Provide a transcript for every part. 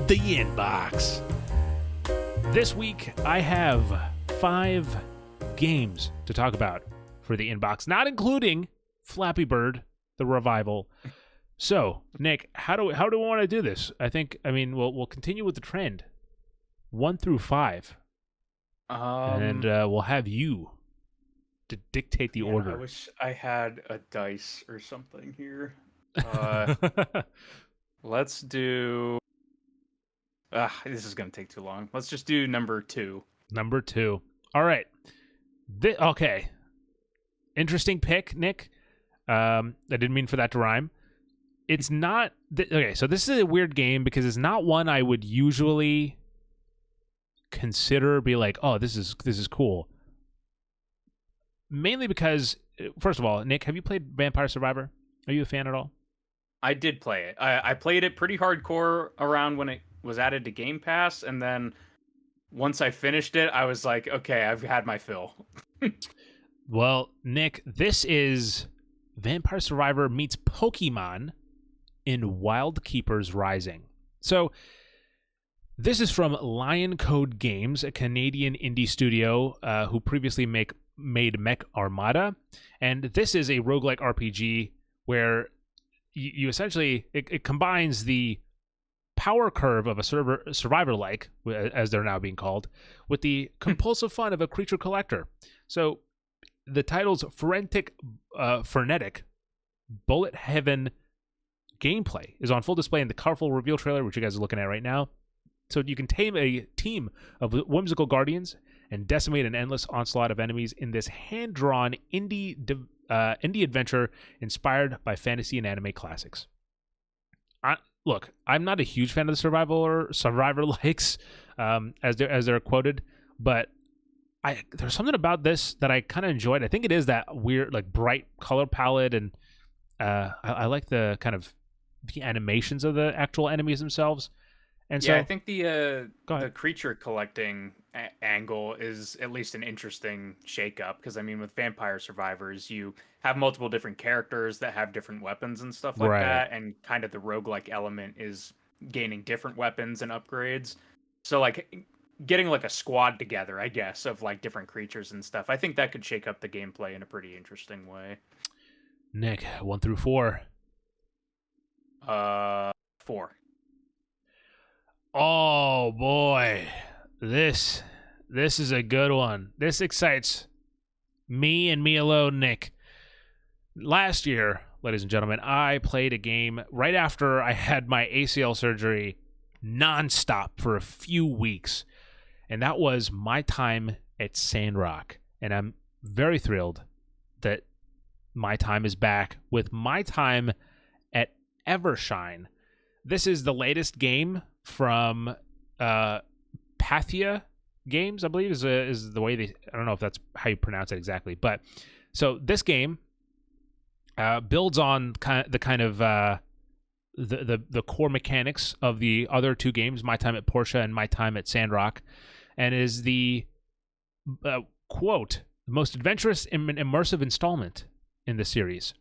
the inbox. This week, I have 5 games to talk about for the inbox, not including Flappy Bird, the revival. So, Nick, how do we want to do this? I mean, we'll continue with the trend, 1 through 5, and we'll have you to dictate the order. I wish I had a dice or something here. Let's do. This is gonna take too long. Let's just do number 2. Number 2. All right. Okay. Interesting pick, Nick. I didn't mean for that to rhyme. It's not okay. So this is a weird game because it's not one I would usually consider be like, oh, this is cool. Mainly because, first of all, Nick, have you played Vampire Survivor? Are you a fan at all? I did play it. I played it pretty hardcore around when it was added to Game Pass, and then once I finished it, I was like, okay, I've had my fill. Well, Nick, this is Vampire Survivor meets Pokemon in Wild Keepers Rising. So, this is from Lion Code Games, a Canadian indie studio who previously made Mech Armada. And this is a roguelike RPG where you essentially, it combines the power curve of a survivor-like, as they're now being called, with the compulsive fun of a creature collector. So the title's frenetic bullet heaven gameplay is on full display in the colorful reveal trailer, which you guys are looking at right now. So you can tame a team of whimsical guardians and decimate an endless onslaught of enemies in this hand-drawn indie adventure inspired by fantasy and anime classics. Look, I'm not a huge fan of the survivor likes, as they're quoted, but there's something about this that I kind of enjoyed. I think it is that weird, like, bright color palette, and I like the kind of the animations of the actual enemies themselves. And so, I think the creature collecting angle is at least an interesting shakeup, because I mean, with Vampire Survivors, you have multiple different characters that have different weapons and stuff like that, and kind of the roguelike element is gaining different weapons and upgrades. So like getting like a squad together, I guess, of like different creatures and stuff. I think that could shake up the gameplay in a pretty interesting way. Nick, 1 through 4. 4. Oh boy, this is a good one. This excites me and me alone, Nick. Last year, ladies and gentlemen, I played a game right after I had my ACL surgery nonstop for a few weeks, and that was My Time at Sandrock. And I'm very thrilled that My Time is back with My Time at Evershine. This is the latest game from Pathia Games, I believe is the way they. I don't know if that's how you pronounce it exactly, but so this game builds on the core mechanics of the other 2 games, My Time at Porsche and My Time at Sandrock, and is the quote most adventurous and immersive installment in the series.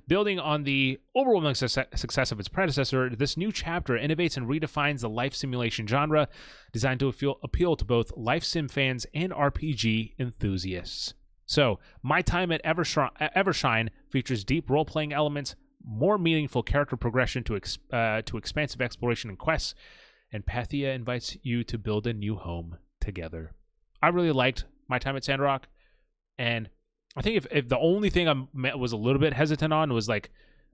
Building on the overwhelming success of its predecessor, this new chapter innovates and redefines the life simulation genre, designed to appeal to both life sim fans and RPG enthusiasts. So, My Time at Evershine features deep role-playing elements, more meaningful character progression to expansive exploration and quests, and Pathia invites you to build a new home together. I really liked My Time at Sandrock, and I think if the only thing I was a little bit hesitant on was like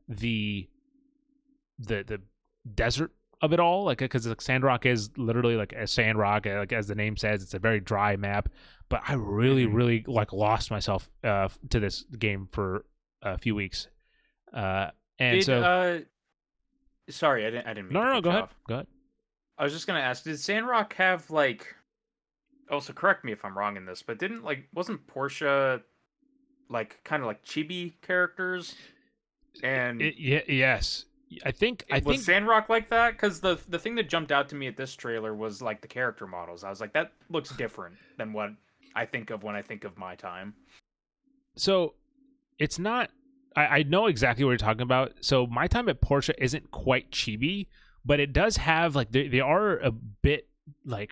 the desert of it all, like, because Sandrock is literally like a sand rock, like as the name says, it's a very dry map. But I really like lost myself to this game for a few weeks, sorry, I didn't mean no, go ahead. I was just gonna ask, did Sandrock have like? Also, correct me if I'm wrong in this, but wasn't Porsche like kind of like chibi characters? And yes, I think Sandrock like that, because the thing that jumped out to me at this trailer was like the character models. I was like, that looks different than what I think of when I think of My Time. So it's not. I know exactly what you're talking about. So My Time at Porsche isn't quite chibi, but it does have like they are a bit like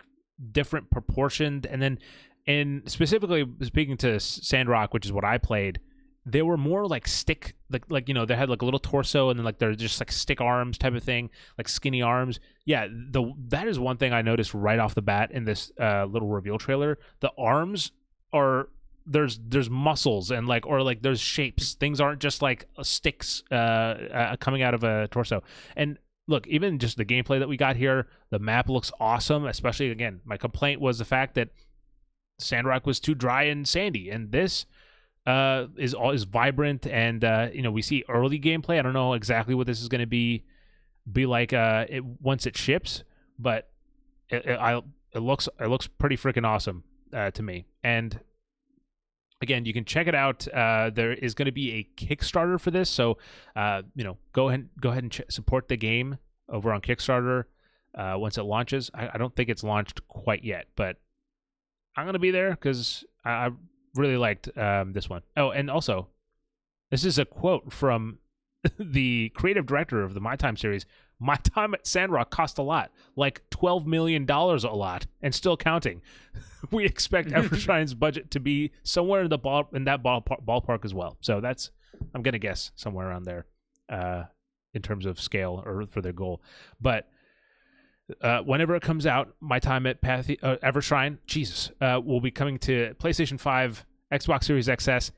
different proportioned, and then and specifically speaking to Sandrock, which is what I played, they were more like stick, like you know, they had like a little torso and then like they're just like stick arms type of thing, like skinny arms. Yeah, that is one thing I noticed right off the bat in this little reveal trailer. The arms are there's muscles and like or like there's shapes. Things aren't just like sticks coming out of a torso. And look, even just the gameplay that we got here, the map looks awesome. Especially again, my complaint was the fact that Sandrock was too dry and sandy, and this is vibrant, and you know, we see early gameplay. I don't know exactly what this is going to be like once it ships, but it looks pretty freaking awesome to me. And again, you can check it out. There is going to be a Kickstarter for this, so you know, go ahead and support the game over on Kickstarter once it launches. I don't think it's launched quite yet, but I'm going to be there because I really liked this one. Oh, and also, this is a quote from the creative director of the My Time series. My time at Sandrock cost a lot, like $12 million a lot, and still counting. We expect Evershine's budget to be somewhere in that ballpark as well. So that's, I'm gonna guess somewhere around there, in terms of scale or for their goal. But whenever it comes out, My Time at Evershine, will be coming to PlayStation 5, Xbox Series XS,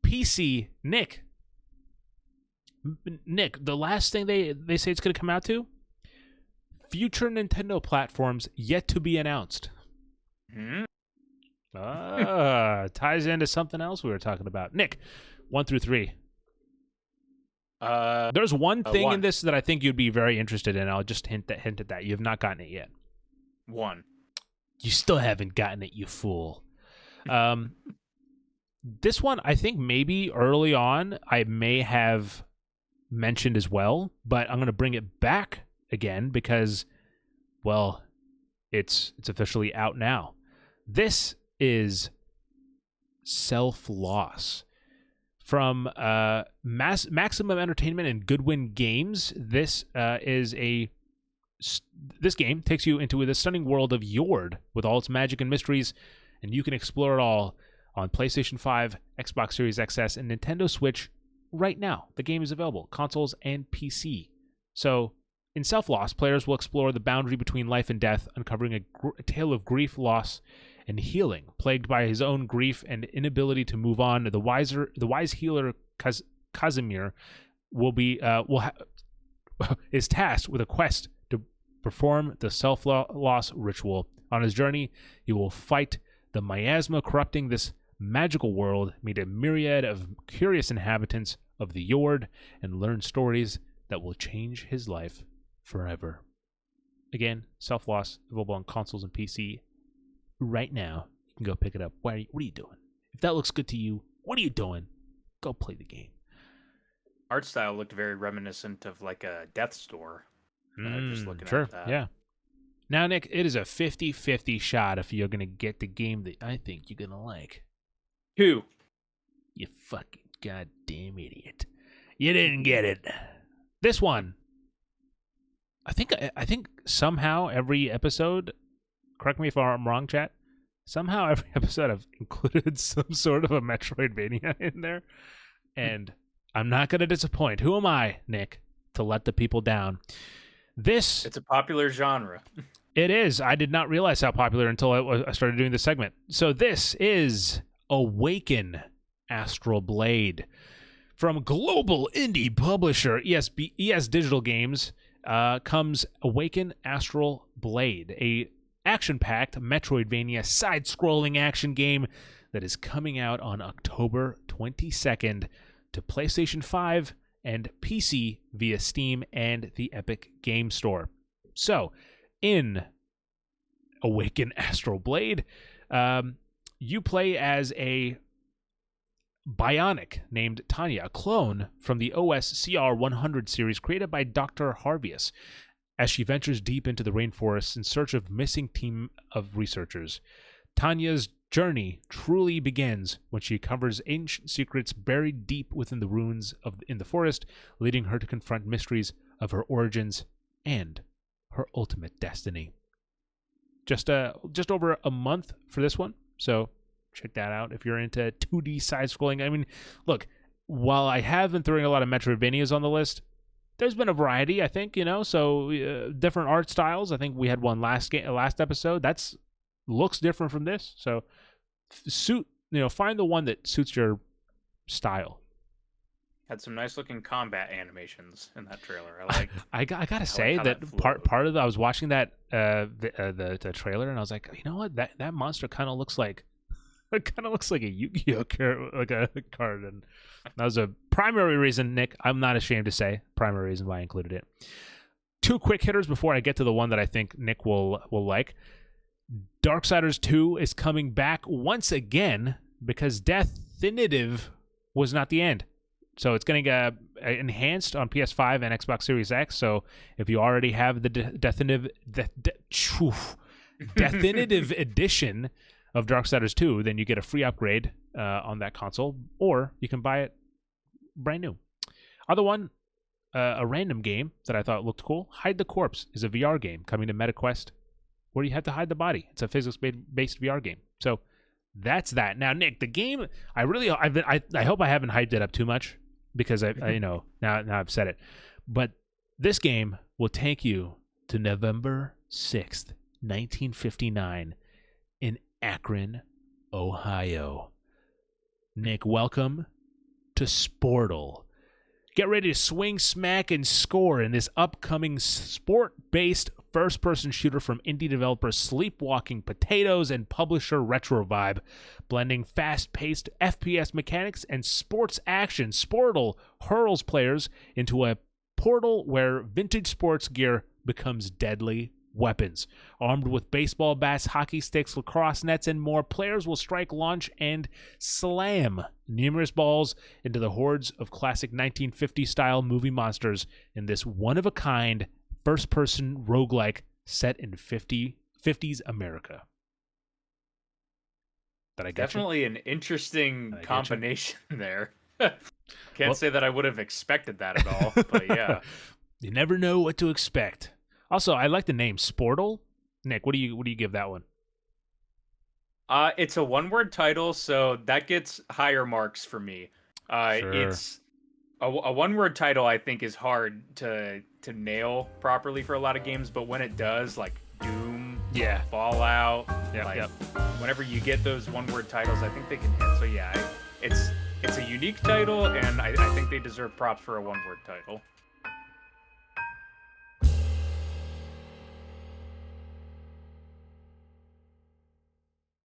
PC. Nick, the last thing they say it's going to come out to, future Nintendo platforms yet to be announced. Ties into something else we were talking about. Nick, 1 through 3. There's one thing in this that I think you'd be very interested in. I'll just hint at that. You have not gotten it yet. 1. You still haven't gotten it, you fool. This one, I think maybe early on I may have mentioned as well, but I'm going to bring it back again because, well, it's officially out now. This is Self-Loss. From Maximum Entertainment and Goodwin Games. This game takes you into the stunning world of Yord with all its magic and mysteries, and you can explore it all on PlayStation 5, Xbox Series XS, and Nintendo Switch right now. The game is available, consoles and PC. So, in Self-Loss, players will explore the boundary between life and death, uncovering a tale of grief, loss, and healing. Plagued by his own grief and inability to move on, the wise healer Casimir is tasked with a quest to perform the self-loss ritual. On his journey, he will fight the miasma corrupting this magical world, meet a myriad of curious inhabitants of the Yord, and learn stories that will change his life forever. Again, Self-Loss, available on consoles and PC right now. You can go pick it up. What are you doing? If that looks good to you, what are you doing? Go play the game. Art style looked very reminiscent of like a Death Store. Just looking at that. Yeah. Now, Nick, it is a 50-50 shot if you're going to get the game that I think you're going to like. Who? You fucking goddamn idiot. You didn't get it. This one. I think somehow every episode, correct me if I'm wrong, chat, somehow every episode I've included some sort of a Metroidvania in there. And I'm not going to disappoint. Who am I, Nick, to let the people down? It's a popular genre. It is. I did not realize how popular until I started doing this segment. So this is Awaken Astral Blade. From global indie publisher ES Digital Games comes Awaken Astral Blade, a action-packed Metroidvania side-scrolling action game that is coming out on October 22nd to PlayStation 5 and PC via Steam and the Epic Game Store. So, in Awaken Astral Blade, you play as a bionic named Tanya, a clone from the OS CR100 series created by Dr. Harvius, as she ventures deep into the rainforests in search of missing team of researchers. Tanya's journey truly begins when she uncovers ancient secrets buried deep within the ruins in the forest, leading her to confront mysteries of her origins and her ultimate destiny. Just over a month for this one, so check that out if you're into 2D side-scrolling. I mean, look, while I have been throwing a lot of Metroidvanias on the list, there's been a variety, I think, so different art styles. I think we had one last episode. That's looks different from this. So find the one that suits your style. Had some nice looking combat animations in that trailer. I gotta say that part of I was watching that the trailer, and I was like, you know what, that monster kind of looks like a Yu-Gi-Oh card, and that was a primary reason, Nick. I'm not ashamed to say primary reason why I included it. 2 quick hitters before I get to the one that I think Nick will like. Darksiders 2 is coming back once again because Definitive was not the end. So it's going to get enhanced on PS5 and Xbox Series X. So if you already have the Definitive edition of Darksiders 2, then you get a free upgrade on that console, or you can buy it brand new. Other one, a random game that I thought looked cool, Hide the Corpse is a VR game coming to MetaQuest where you have to hide the body. It's a physics-based VR game. So that's that. Now, Nick, the game, I hope I haven't hyped it up too much because I now I've said it. But this game will take you to November 6th, 1959 in Akron, Ohio. Nick, welcome to Sportal. Get ready to swing, smack, and score in this upcoming sport-based first-person shooter from indie developer Sleepwalking Potatoes and publisher Retrovibe. Blending fast-paced FPS mechanics and sports action, Sportal hurls players into a portal where vintage sports gear becomes deadly weapons. Armed with baseball bats, hockey sticks, lacrosse nets, and more, players will strike, launch, and slam numerous balls into the hordes of classic 1950-style movie monsters in this one-of-a-kind first-person roguelike set in 50s America. Did I get Definitely you? An interesting combination there. Can't say that I would have expected that at all, but yeah. You never know what to expect. Also, I like the name Sportal. Nick, what do you give that one? It's a one-word title, so that gets higher marks for me. Sure. It's a one-word title. I think is hard to nail properly for a lot of games, but when it does, like Doom, Fallout, whenever you get those one-word titles, I think they can hit. So yeah, it's a unique title, and I think they deserve props for a one-word title.